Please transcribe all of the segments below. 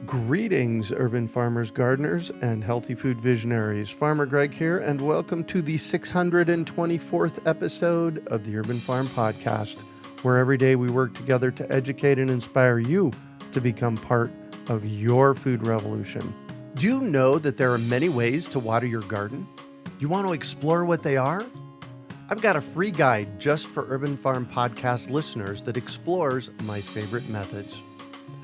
Greetings, urban farmers, gardeners, and healthy food visionaries. Farmer Greg here, and welcome to the 624th episode of the Urban Farm Podcast, where every day we work together to educate and inspire you to become part of your food revolution. Do you know that there are many ways to water your garden? You want to explore what they are? I've got a free guide just for Urban Farm Podcast listeners that explores my favorite methods.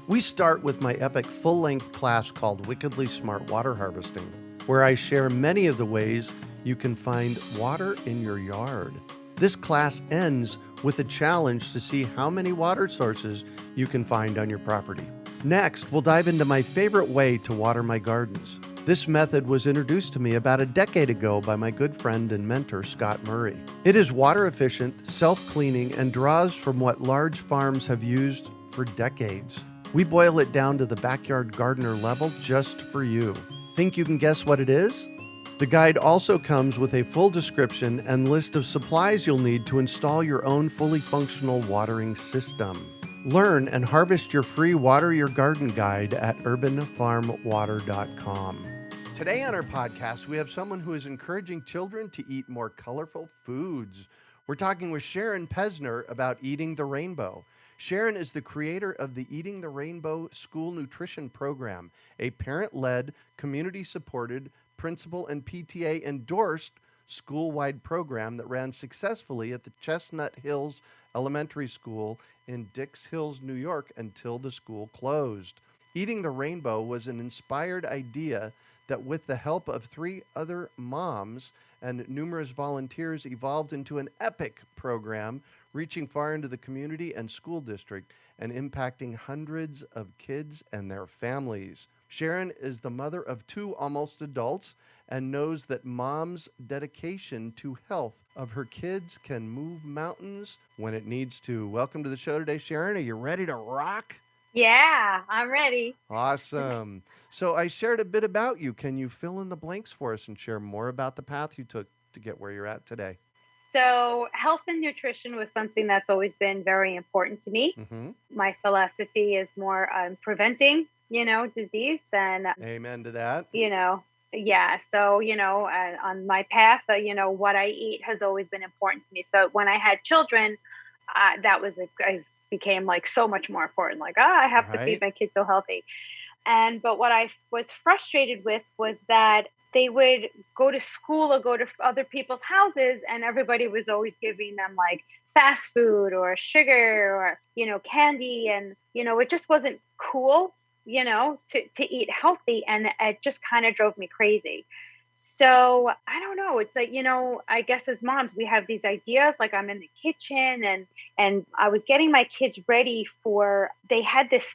We start with my epic full-length class called Wickedly Smart Water Harvesting, where I share many of the ways you can find water in your yard. This class ends with a challenge to see how many water sources you can find on your property. Next, we'll dive into my favorite way to water my gardens. This method was introduced to me about a decade ago by my good friend and mentor, Scott Murray. It is water efficient, self-cleaning, and draws from what large farms have used for decades. We boil it down to the backyard gardener level just for you. Think you can guess what it is? The guide also comes with a full description and list of supplies you'll need to install your own fully functional watering system. Learn and harvest your free Water Your Garden guide at urbanfarmwater.com. Today on our podcast, we have someone who is encouraging children to eat more colorful foods. We're talking with Sharon Pesner about eating the rainbow. Sharon is the creator of the Eating the Rainbow School Nutrition Program, a parent-led, community-supported, principal and PTA endorsed school-wide program that ran successfully at the Chestnut Hills Elementary School in Dix Hills, New York, until the school closed. Eating the Rainbow was an inspired idea that, with the help of 3 other moms and numerous volunteers, evolved into an epic program reaching far into the community and school district and impacting hundreds of kids and their families. Sharon is the mother of 2 almost adults and knows that mom's dedication to health of her kids can move mountains when it needs to. Welcome to the show today, Sharon. Are you ready to rock? Yeah, I'm ready. Awesome. So I shared a bit about you. Can you fill in the blanks for us and share more about the path you took to get where you're at today? So, health and nutrition was something that's always been very important to me. Mm-hmm. My philosophy is more on preventing, disease than, Amen to that. yeah. So, on my path, what I eat has always been important to me. So when I had children, I became like so much more important. Like, I have to feed my kids so healthy. But what I was frustrated with was that they would go to school or go to other people's houses, and everybody was always giving them like fast food or sugar or, candy. And, it just wasn't cool, to eat healthy. And it just kind of drove me crazy. So I don't know. It's like, I guess as moms, we have these ideas, like I'm in the kitchen and I was getting my kids ready they had this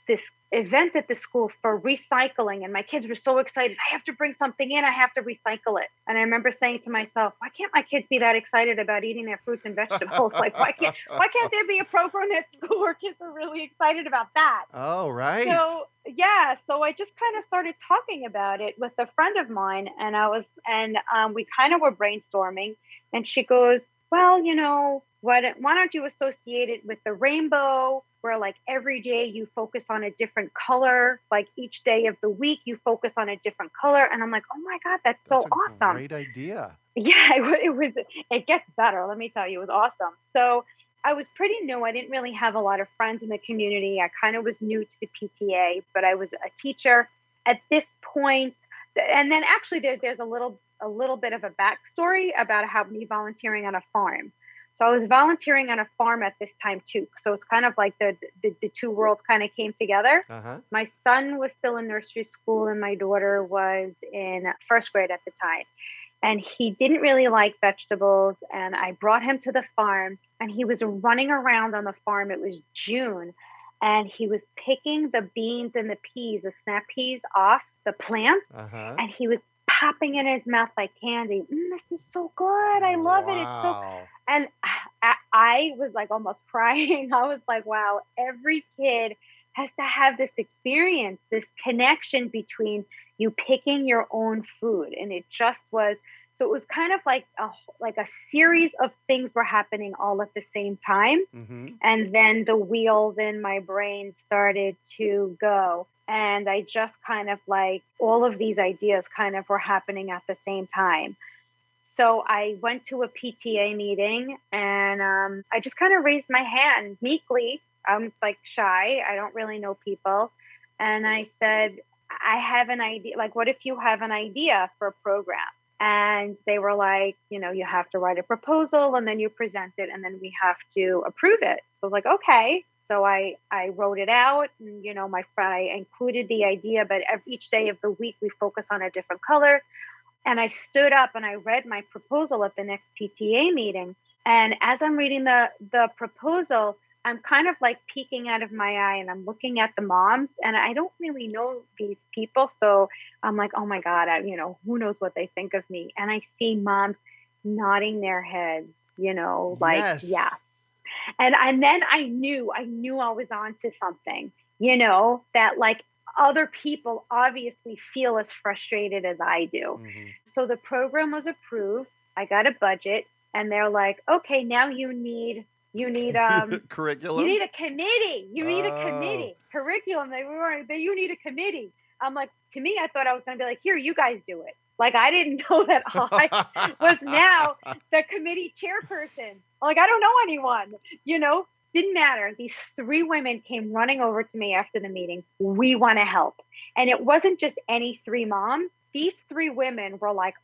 event at the school for recycling, and my kids were so excited. I have to bring something in. I have to recycle it. And I remember saying to myself, why can't my kids be that excited about eating their fruits and vegetables? Like, why can't there be a program at school where kids are really excited about that? Oh, right. So I just kind of started talking about it with a friend of mine, and we kind of were brainstorming, and she goes, well, why don't you associate it with the rainbow, where like every day you focus on a different color, like each day of the week you focus on a different color. And I'm like, oh my God, that's so awesome. Great idea. Yeah, it gets better. Let me tell you, it was awesome. So I was pretty new. I didn't really have a lot of friends in the community. I kind of was new to the PTA, but I was a teacher at this point. And then actually there's a little bit of a backstory about how me volunteering on a farm. So I was volunteering on a farm at this time too. So it's kind of like the 2 worlds kind of came together. Uh-huh. My son was still in nursery school and my daughter was in 1st grade at the time. And he didn't really like vegetables. And I brought him to the farm and he was running around on the farm. It was June. And he was picking the beans and the peas, the snap peas off the plant. Uh-huh. And he was popping in his mouth like candy. This is so good. I love it. It's so. And I was like almost crying. I was like, wow, every kid has to have this experience, this connection between you picking your own food. And it just was So it was kind of like a series of things were happening all at the same time. Mm-hmm. And then the wheels in my brain started to go. And I just kind of like all of these ideas kind of were happening at the same time. So I went to a PTA meeting and I just kind of raised my hand meekly. I'm like shy. I don't really know people. And I said, I have an idea. Like, what if you have an idea for a program? And they were like, you have to write a proposal and then you present it and then we have to approve it. So I was like, okay. So I wrote it out and, I included the idea, but each day of the week we focus on a different color. And I stood up and I read my proposal at the next PTA meeting. And as I'm reading the proposal, I'm kind of like peeking out of my eye and I'm looking at the moms and I don't really know these people. So I'm like, oh my God, who knows what they think of me. And I see moms nodding their heads, like, Yes. yeah. And then I knew I was onto something, that like other people obviously feel as frustrated as I do. Mm-hmm. So the program was approved. I got a budget and they're like, okay, now you need curriculum. You need a committee. You need a committee. Curriculum. You need a committee. I'm like, to me, I thought I was going to be like, here, you guys do it. Like, I didn't know that I was now the committee chairperson. Like, I don't know anyone, didn't matter. These 3 women came running over to me after the meeting. We want to help. And it wasn't just any 3 moms. These 3 women were like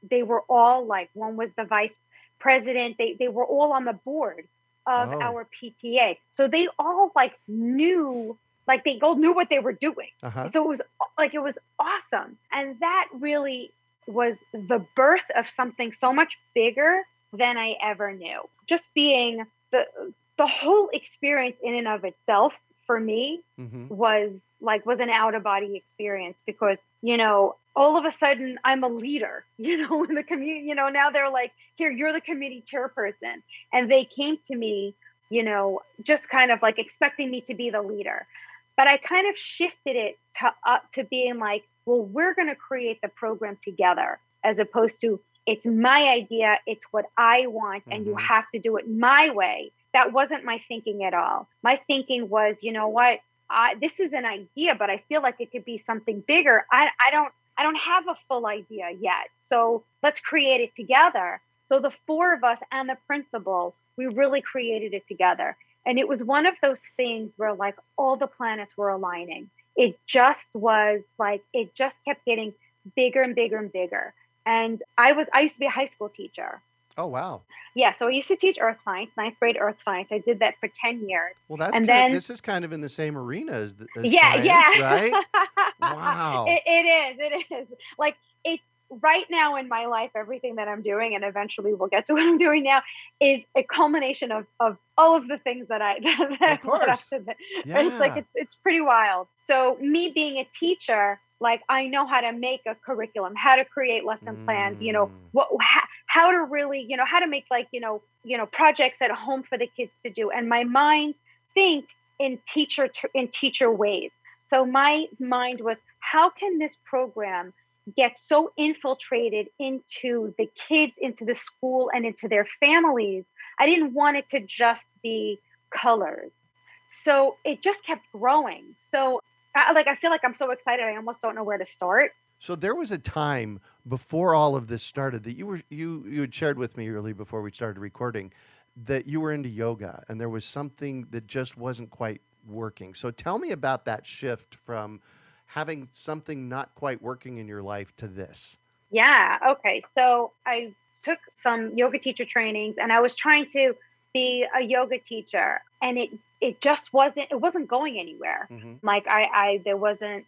they were all like, one was the vice president. They were all on the board of our PTA. So they all like knew what they were doing. Uh-huh. So it was awesome. And that really was the birth of something so much bigger than I ever knew. Just being the whole experience in and of itself for me was an out of body experience because, all of a sudden I'm a leader, in the community, now they're like, here, you're the committee chairperson. And they came to me, just kind of like expecting me to be the leader. But I kind of shifted it to being like, well, we're going to create the program together as opposed to it's my idea. It's what I want. And you have to do it my way. That wasn't my thinking at all. My thinking was, you know what? This is an idea, but I feel like it could be something bigger. I don't have a full idea yet. So let's create it together. So the 4 of us and the principal, we really created it together. And it was one of those things where like all the planets were aligning. It just was like, it just kept getting bigger and bigger and bigger. And I used to be a high school teacher. Oh, wow. Yeah. So I used to teach earth science, 9th grade earth science. I did that for 10 years. Well, this is kind of in the same arena as yeah, science, right? Wow. It is. Like it's right now in my life, everything that I'm doing, and eventually we'll get to what I'm doing now, is a culmination of all of the things that Of course. Yeah. It's like, it's pretty wild. So me being a teacher, like I know how to make a curriculum, how to create lesson plans, how to really, how to make like, projects at home for the kids to do. And my mind thinks in teacher ways. So my mind was, how can this program get so infiltrated into the kids, into the school, and into their families? I didn't want it to just be colors. So it just kept growing. So I feel like I'm so excited. I almost don't know where to start. So there was a time before all of this started that you had shared with me early before we started recording that you were into yoga and there was something that just wasn't quite working. So tell me about that shift from having something not quite working in your life to this. Yeah. Okay. So I took some yoga teacher trainings and I was trying to be a yoga teacher and it just wasn't going anywhere. Like there wasn't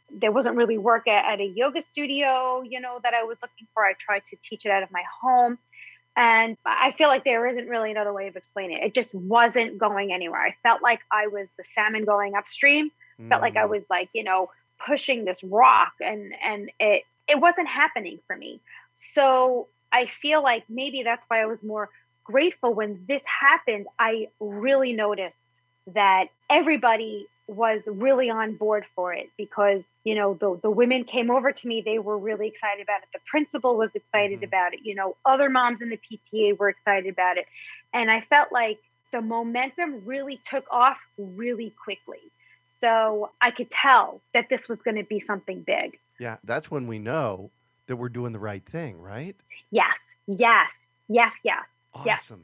really work at a yoga studio, that I was looking for. I tried to teach it out of my home. And I feel like there isn't really another way of explaining it. It just wasn't going anywhere. I felt like I was the salmon going upstream. Felt like I was like, pushing this rock and it wasn't happening for me. So I feel like maybe that's why I was more grateful when this happened. I really noticed that everybody was really on board for it because, you know, the women came over to me. They were really excited about it. The principal was excited about it. You know, other moms in the PTA were excited about it. And I felt like the momentum really took off really quickly. So I could tell that this was going to be something big. Yeah, that's when we know that we're doing the right thing, right? Yes, yes, yes, yes, yes. Awesome.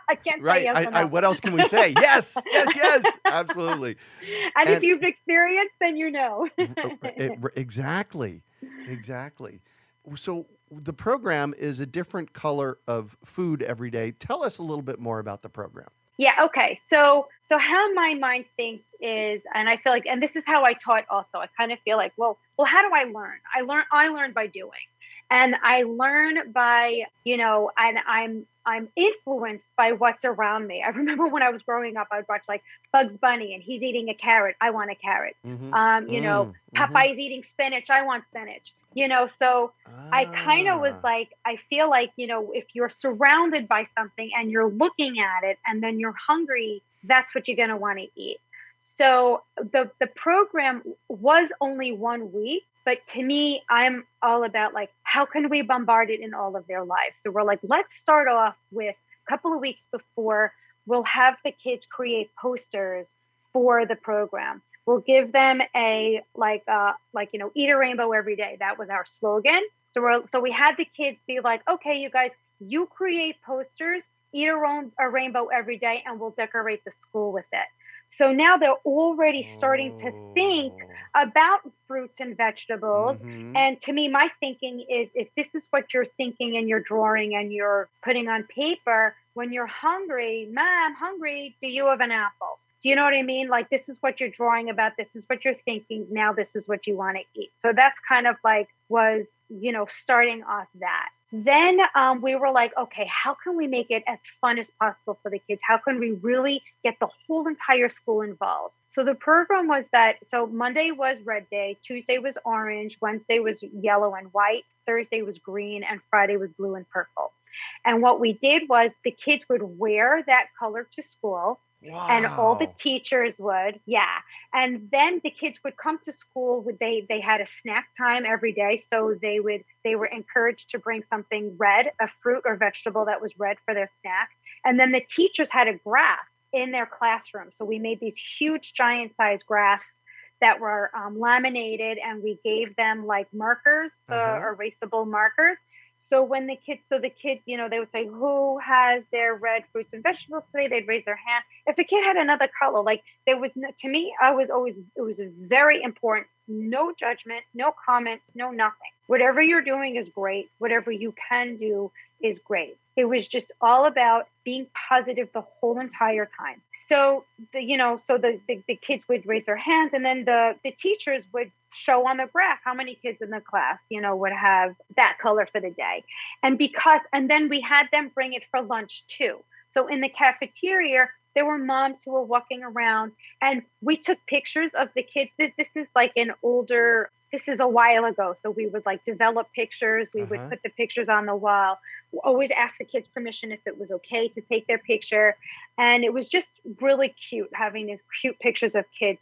I can't say Right. yes enough. What else can we say? Yes, yes, yes, absolutely. And if And you've experienced, then you know. exactly, exactly. So the program is a different color of food every day. Tell us a little bit more about the program. Yeah, okay. So how my mind thinks is, and I feel like, and this is how I taught also. I kind of feel like, well, how do I learn? I learn by doing. And I learn by, you know, and I'm influenced by what's around me. I remember when I was growing up, I would watch like Bugs Bunny and he's eating a carrot. I want a carrot. You know, Popeye's eating spinach. I want spinach. You know, so I kind of was like, I feel like, you know, if you're surrounded by something and you're looking at it and then you're hungry, that's what you're going to want to eat. So the program was only 1 week, but to me, I'm all about like, how can we bombard it in all of their lives? So we're like, let's start off with a couple of weeks before. We'll have the kids create posters for the program. We'll give them a you know, eat a rainbow every day. That was our slogan. So we had the kids be like, okay, you guys, you create posters, eat a rainbow every day, and we'll decorate the school with it. So now they're already starting to think about fruits and vegetables. And to me, my thinking is if this is what you're thinking and you're drawing and you're putting on paper, when you're hungry, Mom, I'm hungry, do you have an apple? Do you know what I mean? Like, this is what you're drawing about. This is what you're thinking. Now this is what you want to eat. So that's kind of like was, you know, starting off that. Then we were like, okay, how can we make it as fun as possible for the kids? How can we really get the whole entire school involved? So the program was that, so Monday was red day, Tuesday was orange, Wednesday was yellow and white, Thursday was green, and Friday was blue and purple. And what we did was the kids would wear that color to school. Wow. And all the teachers would, yeah. And then the kids would come to school. They had a snack time every day, so they were encouraged to bring something red, a fruit or vegetable that was red for their snack. And then the teachers had a graph in their classroom. So we made these huge, giant-sized graphs that were laminated, and we gave them like markers, erasable markers. So when the kids, you know, they would say, who has their red fruits and vegetables today? They'd raise their hand. If a kid had another color, like there was, to me, it was very important. No judgment, no comments, no nothing. Whatever you're doing is great. Whatever you can do is great. It was just all about being positive the whole entire time. So the kids would raise their hands, and then the teachers would show on the graph how many kids in the class, you know, would have that color for the day. And then we had them bring it for lunch too. So in the cafeteria, there were moms who were walking around, and we took pictures of the kids. This is like this is a while ago. So we would like develop pictures. We would put the pictures on the wall. We always ask the kids permission if it was okay to take their picture. And it was just really cute having these cute pictures of kids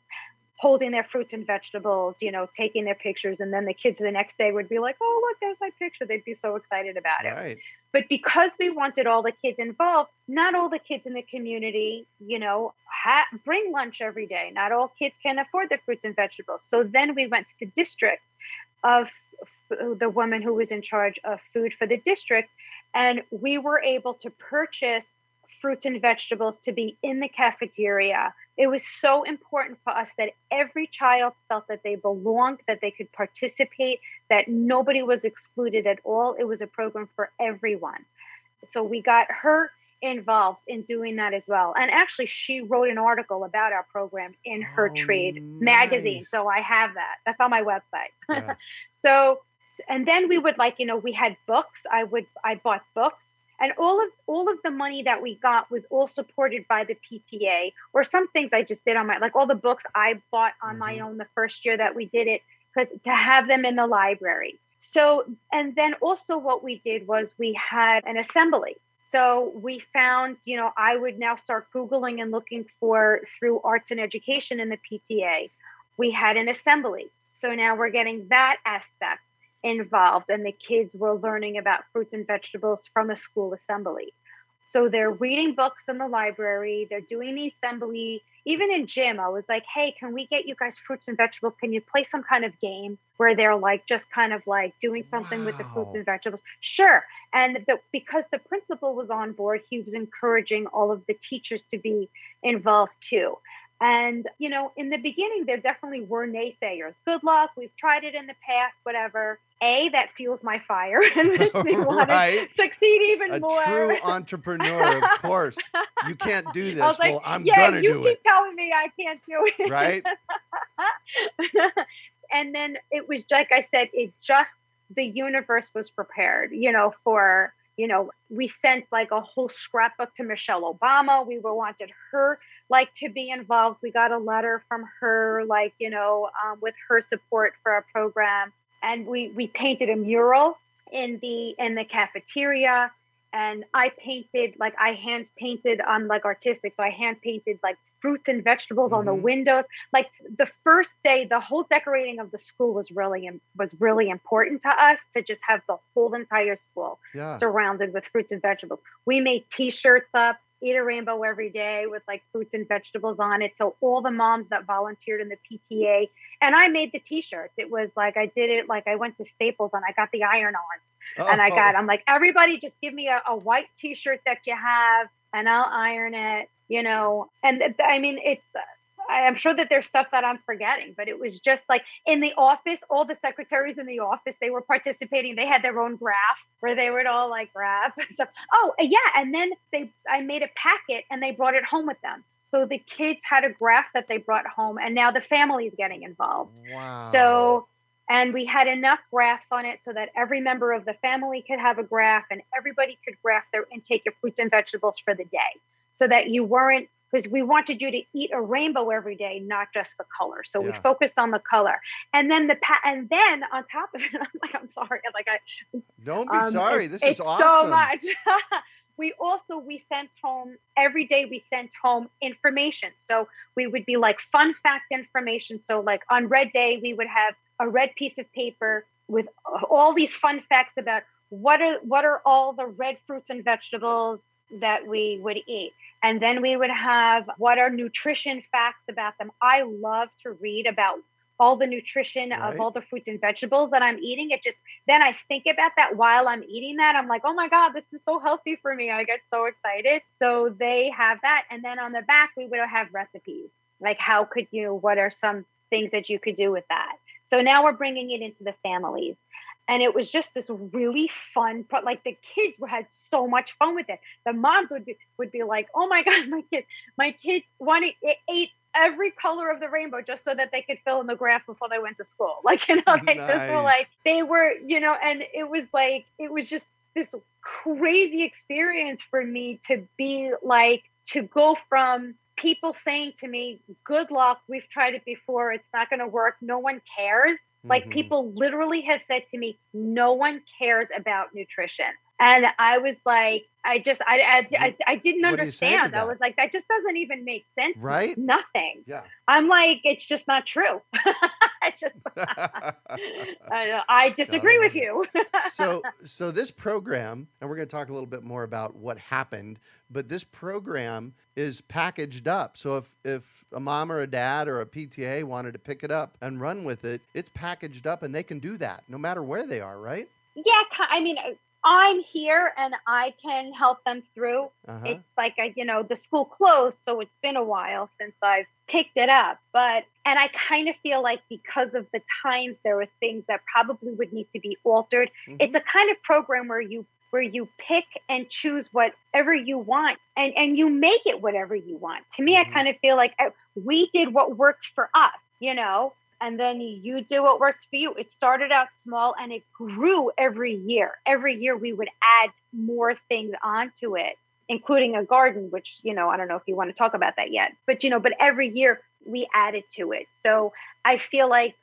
holding their fruits and vegetables, you know, taking their pictures. And then the kids the next day would be like, oh, look, there's my picture. They'd be so excited about it. Right. But because we wanted all the kids involved, not all the kids in the community, you know, bring lunch every day. Not all kids can afford the fruits and vegetables. So then we went to the district of the woman who was in charge of food for the district. And we were able to purchase fruits and vegetables to be in the cafeteria. It was so important for us that every child felt that they belonged, that they could participate, that nobody was excluded at all. It was a program for everyone. So we got her involved in doing that as well. And actually, she wrote an article about our program in her trade magazine. So I have that. That's on my website. Yeah. So, and then we would we had books. I bought books. And all of the money that we got was all supported by the PTA, or some things I just did on my, like all the books I bought on my own the first year that we did it, to have them in the library. So, and then also what we did was we had an assembly. So we found, I would now start Googling and looking for through arts and education in the PTA. We had an assembly. So now we're getting that aspect involved, and the kids were learning about fruits and vegetables from a school assembly. So they're reading books in the library, they're doing the assembly. Even in gym, I was like, hey, can we get you guys fruits and vegetables? Can you play some kind of game where they're like just kind of like doing something with the fruits Wow. and vegetables? Sure. And because the principal was on board, he was encouraging all of the teachers to be involved too. And, in the beginning, there definitely were naysayers. Good luck. We've tried it in the past, whatever. That fuels my fire and makes me want Right. to succeed even A more. true entrepreneur, of course. You can't do I was this. like, Well, I'm yeah, gonna you do it. keep telling me I can't do it. Right? And then it was, like I said, the universe was prepared, for, we sent like a whole scrapbook to Michelle Obama. We wanted her like to be involved. We got a letter from her, like, with her support for our program. And we painted a mural in the cafeteria. And I hand painted on like artistic. So I hand painted like fruits and vegetables on the windows. Like the first day, the whole decorating of the school was really important to us, to just have the whole entire school surrounded with fruits and vegetables. We made T-shirts up, eat a rainbow every day, with like fruits and vegetables on it. So all the moms that volunteered in the PTA, and I made the T-shirts. It was like, I did it, like I went to Staples and I got the iron on. And I'm like, everybody just give me a white T-shirt that you have and I'll iron it, and I mean, I'm sure that there's stuff that I'm forgetting, but it was just like in the office, all the secretaries in the office, they were participating. They had their own graph where they would all like graph and stuff. Oh yeah. And then I made a packet and they brought it home with them. So the kids had a graph that they brought home, and now the family is getting involved. Wow. So, and we had enough graphs on it so that every member of the family could have a graph, and everybody could graph their intake of fruits and vegetables for the day, so that you weren't, because we wanted you to eat a rainbow every day, not just the color. So we focused on the color. And then and then on top of it, I'm sorry. Don't be sorry. This is awesome. So much. We sent home every day. We sent home information. So we would be like fun fact information. So like on Red Day, we would have a red piece of paper with all these fun facts about what are all the red fruits and vegetables that we would eat. And then we would have what are nutrition facts about them. I love to read about all the nutrition of all the fruits and vegetables that I'm eating. Then I think about that while I'm eating that. I'm like, oh my God, this is so healthy for me. I get so excited. So they have that. And then on the back, we would have recipes. Like what are some things that you could do with that? So now we're bringing it into the families. And it was just this really fun, like the kids had so much fun with it. The moms would be like, oh my God, my kids ate every color of the rainbow just so that they could fill in the graph before they went to school. Like, nice. They were, and it was just this crazy experience for me to be like, to go from people saying to me, good luck, we've tried it before, it's not going to work, no one cares. Like people literally have said to me, no one cares about nutrition. And I was like, I didn't understand. I was like, that just doesn't even make sense. Right? Nothing. Yeah. I'm like, it's just not true. I disagree with you. So this program, and we're going to talk a little bit more about what happened, but this program is packaged up. So if a mom or a dad or a PTA wanted to pick it up and run with it, it's packaged up and they can do that no matter where they are, right? Yeah. I mean, I'm here and I can help them through. It's like, the school closed, so it's been a while since I've picked it up. And I kind of feel like because of the times, there were things that probably would need to be altered. It's a kind of program where you pick and choose whatever you want and you make it whatever you want. To me, I kind of feel like we did what worked for us, and then you do what works for you. It started out small and it grew every year. Every year we would add more things onto it, including a garden, which, I don't know if you want to talk about that yet, but every year we added to it. So I feel like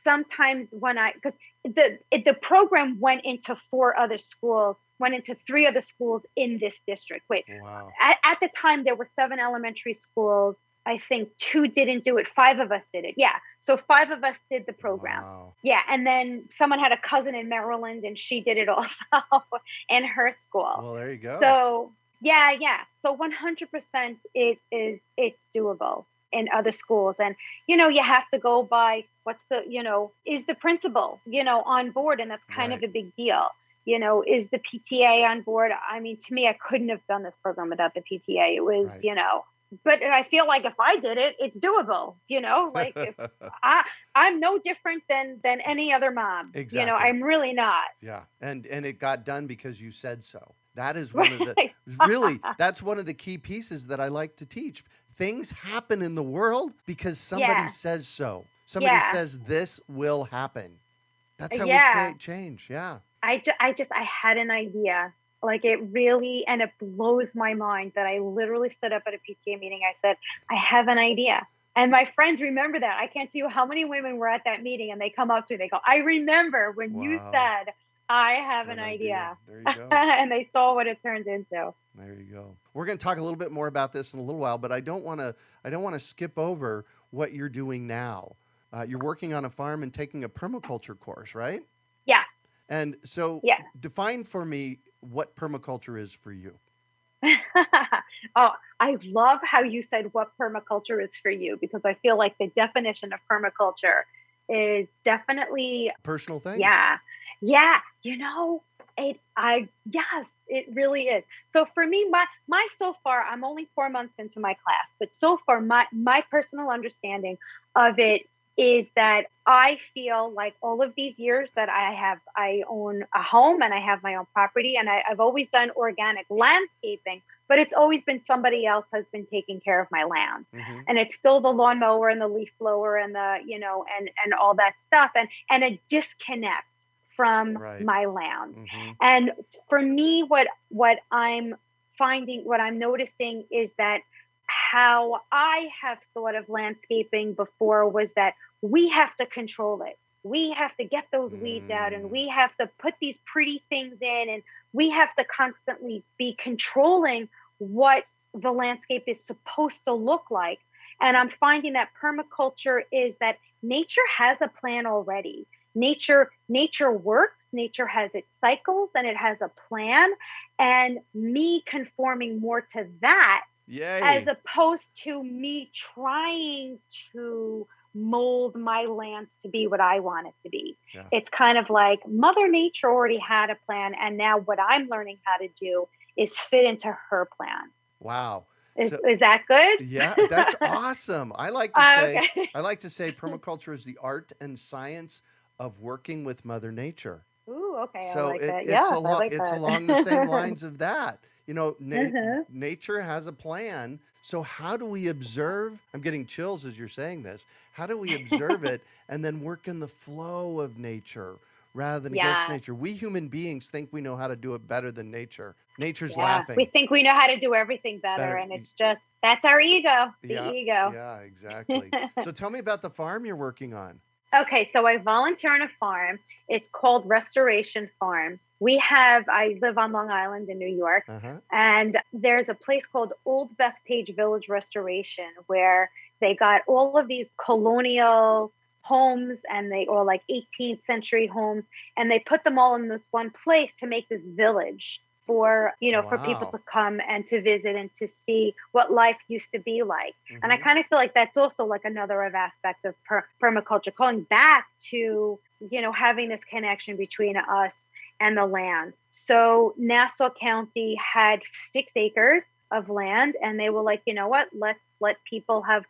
sometimes because the program went into three other schools in this district. Wait, Wow. at the time there were 7 elementary schools. I think 2 didn't do it. 5 of us did it. Yeah. So 5 of us did the program. Wow. Yeah. And then someone had a cousin in Maryland and she did it also in her school. Well, there you go. So yeah. So 100% it's doable in other schools. And, you have to go by is the principal, on board? And that's kind of a big deal. Is the PTA on board? I mean, to me, I couldn't have done this program without the PTA. It was, but I feel like if I did it, it's doable, like if I'm no different than any other mom. Exactly. I'm really not. Yeah. And it got done because you said so. That is one of the that's one of the key pieces that I like to teach. Things happen in the world because somebody says so. Somebody says this will happen. That's how we create change. Yeah. I had an idea. Like it really, and it blows my mind that I literally stood up at a PTA meeting. I said, I have an idea. And my friends remember that. I can't tell you how many women were at that meeting and they come up to me, they go, I remember when you said, I have an idea. There you go. And they saw what it turned into. There you go. We're going to talk a little bit more about this in a little while, but I don't want to skip over what you're doing now. You're working on a farm and taking a permaculture course, right? Yes. And so define for me what permaculture is for you. Oh, I love how you said what permaculture is for you, because I feel like the definition of permaculture is definitely personal thing. Yeah. It really is. So for me, my so far, I'm only 4 months into my class, but so far my personal understanding of it is that I feel like all of these years that I own a home and I have my own property, and I've always done organic landscaping, but it's always been somebody else has been taking care of my land. Mm-hmm. And it's still the lawnmower and the leaf blower and the, and all that stuff, and a disconnect from my land. Mm-hmm. And for me, what I'm finding, what I'm noticing is that how I have thought of landscaping before was that we have to control it. We have to get those weeds out, and we have to put these pretty things in, and we have to constantly be controlling what the landscape is supposed to look like. And I'm finding that permaculture is that nature has a plan already. Nature works, nature has its cycles, and it has a plan. And me conforming more to that, as opposed to me trying to mold my land to be what I want it to be. Yeah. It's kind of like Mother Nature already had a plan, and now what I'm learning how to do is fit into her plan. Wow. Is that good? Yeah, that's awesome. I like to say permaculture is the art and science of working with Mother Nature. Ooh, okay. So I like that. It's along the same lines of that. Nature has a plan. So how do we observe? I'm getting chills as you're saying this. How do we observe it and then work in the flow of nature rather than against nature? We human beings think we know how to do it better than nature. Nature's laughing. We think we know how to do everything better. And it's just, that's our ego, ego. Yeah, exactly. So tell me about the farm you're working on. Okay, so I volunteer on a farm. It's called Restoration Farm. I live on Long Island in New York, and there's a place called Old Bethpage Village Restoration where they got all of these colonial homes, and they all like 18th century homes, and they put them all in this one place to make this village for people to come and to visit and to see what life used to be like. Mm-hmm. And I kind of feel like that's also like another aspect of permaculture, calling back to, having this connection between us and the land. So Nassau County had 6 acres of land, and they were like, you know what, let's let people have,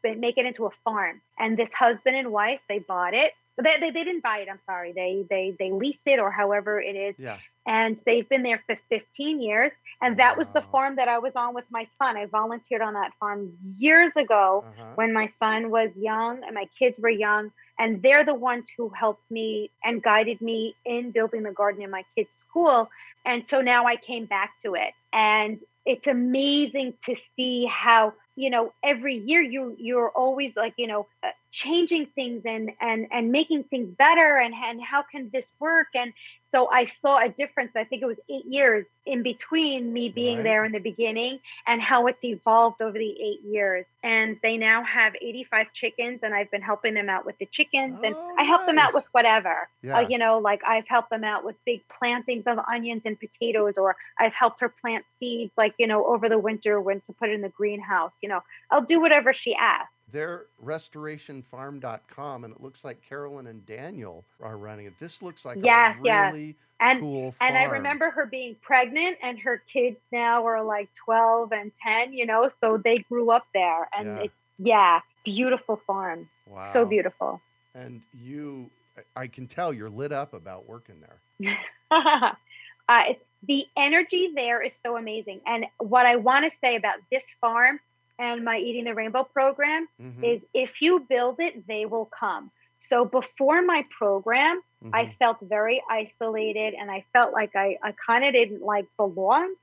make it into a farm. And this husband and wife, they bought it. They didn't buy it. I'm sorry. They leased it, or however it is. Yeah. And they've been there for 15 years. And that was the farm that I was on with my son. I volunteered on that farm years ago when my son was young and my kids were young. And they're the ones who helped me and guided me in building the garden in my kids' school. And so now I came back to it. And it's amazing to see how, every year you're always like, changing things and making things better, and how can this work? And so I saw a difference. I think it was 8 years in between me being Right. there in the beginning and how it's evolved over the 8 years. And they now have 85 chickens, and I've been helping them out with the chickens, and Oh, I help them out with nice. whatever. Yeah. Like I've helped them out with big plantings of onions and potatoes, or I've helped her plant seeds, over the winter when to put it in the greenhouse. I'll do whatever she asks. They're restorationfarm.com, and it looks like Carolyn and Daniel are running it. This looks like a Yes, yes. really And cool and I farm. remember her being pregnant, and her kids now are like 12 and 10, so they grew up there, and Yeah. beautiful farm. So Wow. beautiful. And I can tell you're lit up about working there. The energy there is so amazing. And what I want to say about this farm and my Eating the Rainbow program is, if you build it, they will come. So before my program, I felt very isolated, and I felt like I kind of didn't belong,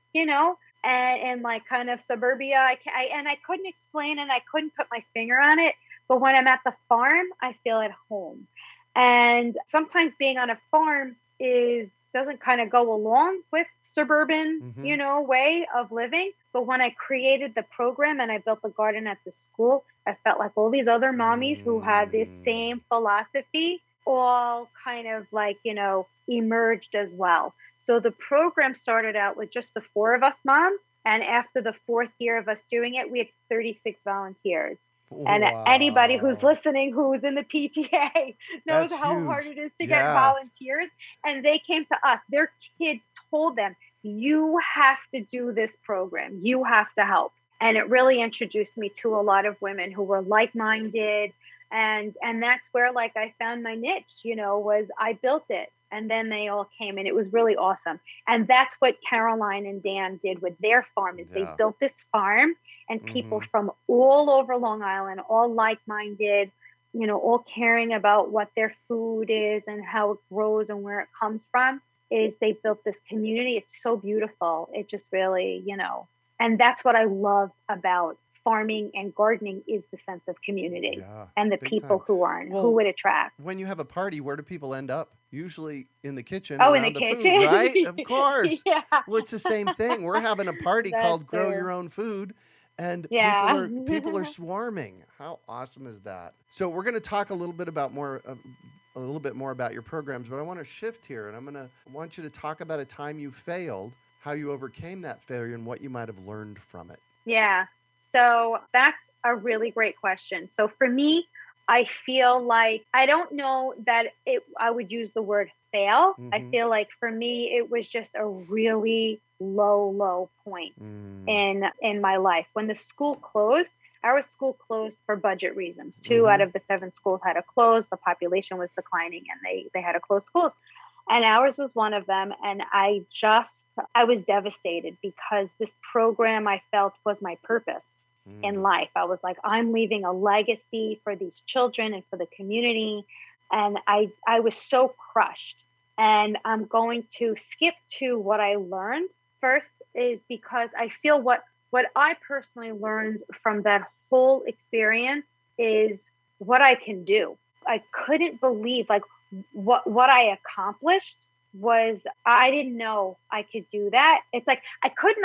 and like kind of suburbia. And I couldn't explain, and I couldn't put my finger on it. But when I'm at the farm, I feel at home. And sometimes being on a farm doesn't kind of go along with suburban, way of living. But when I created the program and I built the garden at the school, I felt like all these other mommies who had this same philosophy all kind of emerged as well. So the program started out with just the 4 of us moms. And after the 4th year of us doing it, we had 36 volunteers. And anybody who's listening, who's in the PTA, knows how hard it is to get volunteers. And they came to us. Their kids told them, you have to do this program. You have to help. And it really introduced me to a lot of women who were like-minded. And that's where I found my niche, was I built it. And then they all came, and it was really awesome. And that's what Caroline and Dan did with their farm, is they built this farm, and people from all over Long Island, all like-minded, all caring about what their food is and how it grows and where it comes from, is they built this community. It's so beautiful. It just really, and that's what I love about farming and gardening, is the sense of community and the people who it attracts. When you have a party, where do people end up? Usually in the kitchen, around in the kitchen. Food, right? Of course. Yeah. Well, it's the same thing. We're having a party called Grow Your Own Food, and people are swarming. How awesome is that? So we're going to talk a little bit more about your programs, but I want to shift here, and I want you to talk about a time you failed, how you overcame that failure, and what you might have learned from it. Yeah. So that's a really great question. So for me, I feel like, I don't know that I would use the word fail. I feel like for me, it was just a really low point in my life. When the school closed, our school closed for budget reasons. 2 out of the 7 schools had to close. The population was declining, and they had to close schools. And ours was one of them. And I was devastated, because this program, I felt, was my purpose in life. I was like, I'm leaving a legacy for these children and for the community. And I was so crushed. And I'm going to skip to what I learned first, is because I feel what I personally learned from that whole experience is what I can do. I couldn't believe what I accomplished. I didn't know I could do that. It's like, I couldn't.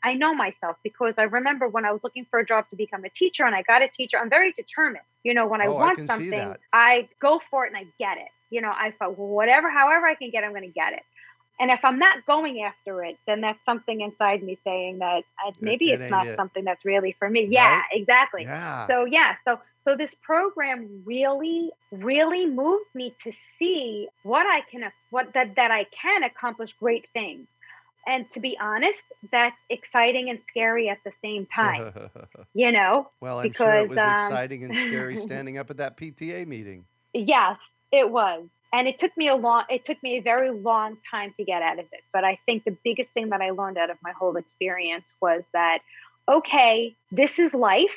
I know myself, because I remember when I was looking for a job to become a teacher, and I got a teacher, I'm very determined. When I want something, I go for it and I get it. I thought, well, however I can get, I'm going to get it. And if I'm not going after it, then that's something inside me saying that maybe it's not something that's really for me. Right? Yeah, exactly. Yeah. So this program really, really moved me to see that I can accomplish great things. And to be honest, that's exciting and scary at the same time. Well, I'm sure it was exciting and scary standing up at that PTA meeting. Yes, it was. And it took me a very long time to get out of it. But I think the biggest thing that I learned out of my whole experience was that, okay, this is life.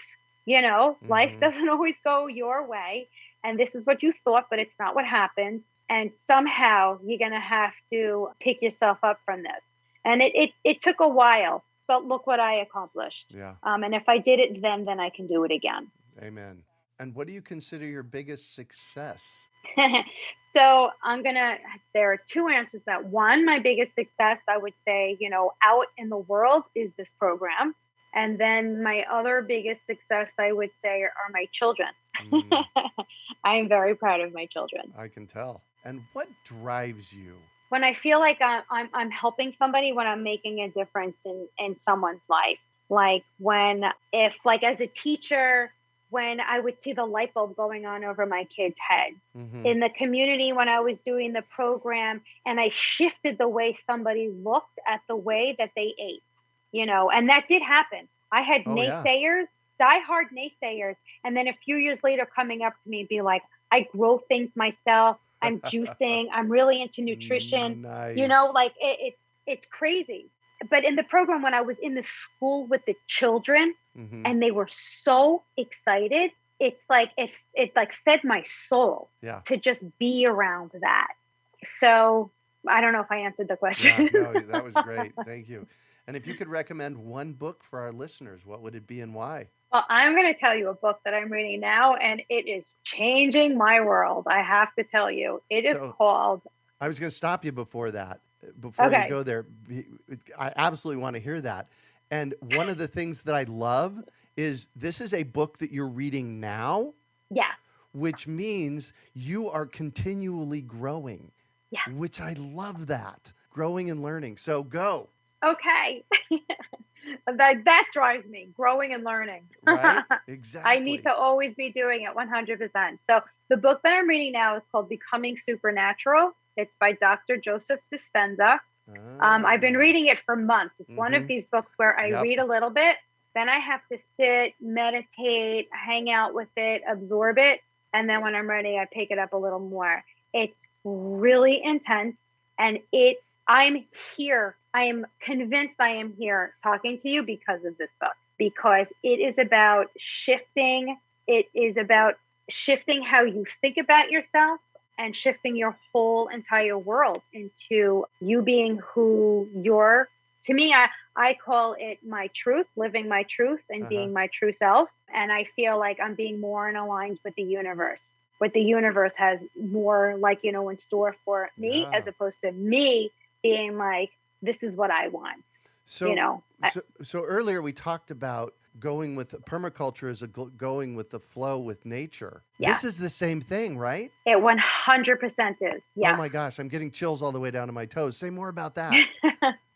Life doesn't always go your way. And this is what you thought, but it's not what happened. And somehow you're going to have to pick yourself up from this. And it took a while, but look what I accomplished. Yeah. And if I did it then I can do it again. Amen. And what do you consider your biggest success? So there are two answers to that. One, my biggest success, I would say, out in the world is this program. And then my other biggest success, I would say, are my children. Mm, I'm very proud of my children. I can tell. And what drives you? When I feel like I'm helping somebody, when I'm making a difference in someone's life, like if like as a teacher, when I would see the light bulb going on over my kid's head, Mm-hmm. in the community when I was doing the program and I shifted the way somebody looked at the way that they ate, and that did happen. I had Oh, yeah. naysayers, diehard naysayers, and then a few years later coming up to me and be like, I grow things myself. I'm juicing. I'm really into nutrition. Nice. Like it's crazy. But in the program, when I was in the school with the children Mm-hmm. and they were so excited, it's like it like fed my soul Yeah. to just be around that. So I don't know if I answered the question. Yeah, no, that was great. Thank you. And if you could recommend one book for our listeners, what would it be and why? Well, I'm going to tell you a book that I'm reading now, and it is changing my world. I have to tell you, it is So called. I was going to stop you before that. Before you Okay. go there, I absolutely want to hear that. And one of the things that I love is this is a book that you're reading now, Yeah. which means you are continually growing. Yeah. Which I love that. Growing and learning. So go. Okay. That drives me, growing and learning. Right? Exactly. I need to always be doing it 100%. So the book that I'm reading now is called Becoming Supernatural. It's by Dr. Joseph Dispenza. I've been reading it for months. It's one of these books where I read a little bit, then I have to sit, meditate, hang out with it, absorb it. And then when I'm ready, I pick it up a little more. It's really intense. And I'm here. I am convinced I am here talking to you because of this book, because it is about shifting. It is about shifting how you think about yourself and shifting your whole entire world into you being who you're. To me, I call it my truth, living my truth and being my true self. And I feel like I'm being more in aligned with the universe. What the universe has more like, in store for me, as opposed to me being like, this is what I want. So, so earlier we talked about going with permaculture is going with the flow with nature. Yeah. This is the same thing, right? It 100% is. Yeah. Oh my gosh, I'm getting chills all the way down to my toes. Say more about that.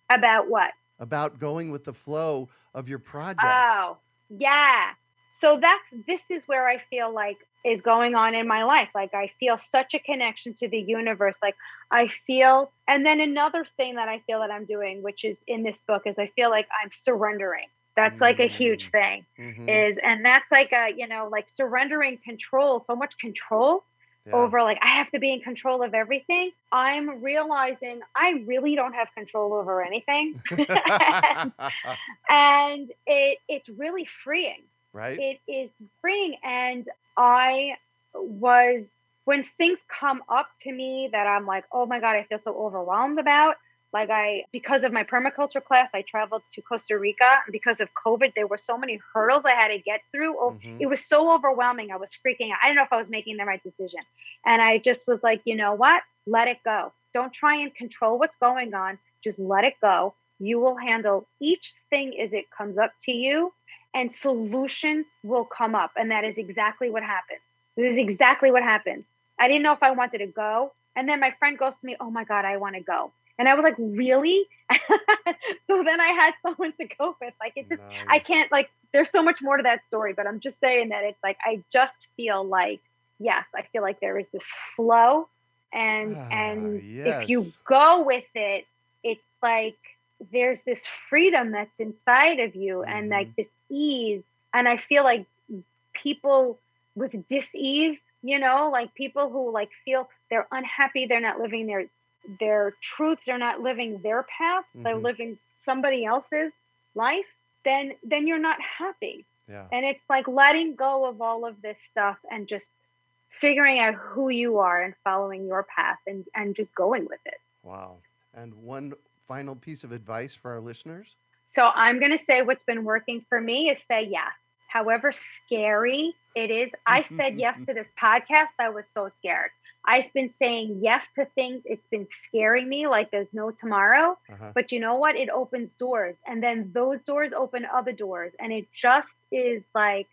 About what? About going with the flow of your projects. Oh, yeah. So this is where I feel like is going on in my life. Like I feel such a connection to the universe. Like I feel, and then another thing that I feel that I'm doing, which is in this book, is I feel like I'm surrendering. That's like a huge thing and that's like like surrendering control, so much control over like, I have to be in control of everything. I'm realizing I really don't have control over anything. and it's really freeing. Right. It is freeing. And when things come up to me that I'm like, oh my God, I feel so overwhelmed about, like because of my permaculture class, I traveled to Costa Rica. Because of COVID, there were so many hurdles I had to get through. It was so overwhelming. I was freaking out. I didn't know if I was making the right decision. And I just was like, you know what? Let it go. Don't try and control what's going on. Just let it go. You will handle each thing as it comes up to you, and solutions will come up. And that is exactly what happened. This is exactly what happened. I didn't know if I wanted to go. And then my friend goes to me, oh my God, I want to go. And I was like, really? So then I had someone to go with. Like, it's just, nice. I can't, like, there's so much more to that story, but I'm just saying that it's like, I just feel like, yes, I feel like there is this flow. And if you go with it, it's like, there's this freedom that's inside of you and like this ease. And I feel like people with dis-ease, like people who like feel they're unhappy, they're not living their truths, they're not living their path, they're living somebody else's life, then you're not happy. Yeah. And it's like letting go of all of this stuff and just figuring out who you are and following your path and just going with it. Wow. And one final piece of advice for our listeners? So I'm going to say what's been working for me is say yes. however scary it is. I said yes to this podcast. I was so scared. I've been saying yes to things. It's been scaring me like there's no tomorrow. But you know what? It opens doors, and then those doors open other doors. And it just is like,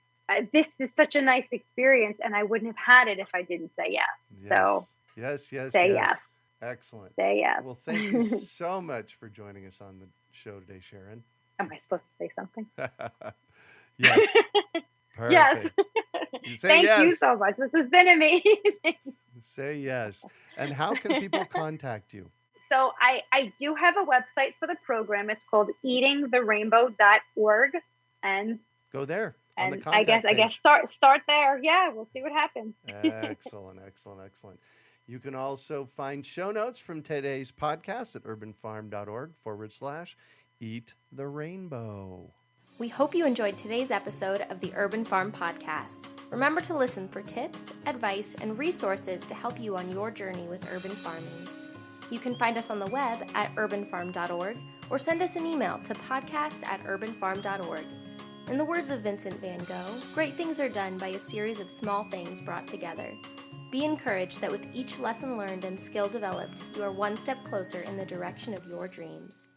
this is such a nice experience, and I wouldn't have had it if I didn't say yes. So yes. say yes. Excellent. Say yes. Well, thank you so much for joining us on the show today, Sharon. Am I supposed to say something? Yes. Perfect. Yes. You say Thank yes. you so much. This has been amazing. Say yes. And how can people contact you? So I do have a website for the program. It's called eatingtherainbow.org. And go there on the and contact I guess start there. Yeah, we'll see what happens. Excellent. You can also find show notes from today's podcast at urbanfarm.org/eat the rainbow. We hope you enjoyed today's episode of the Urban Farm Podcast. Remember to listen for tips, advice, and resources to help you on your journey with urban farming. You can find us on the web at urbanfarm.org or send us an email to podcast@urbanfarm.org. In the words of Vincent van Gogh, great things are done by a series of small things brought together. Be encouraged that with each lesson learned and skill developed, you are one step closer in the direction of your dreams.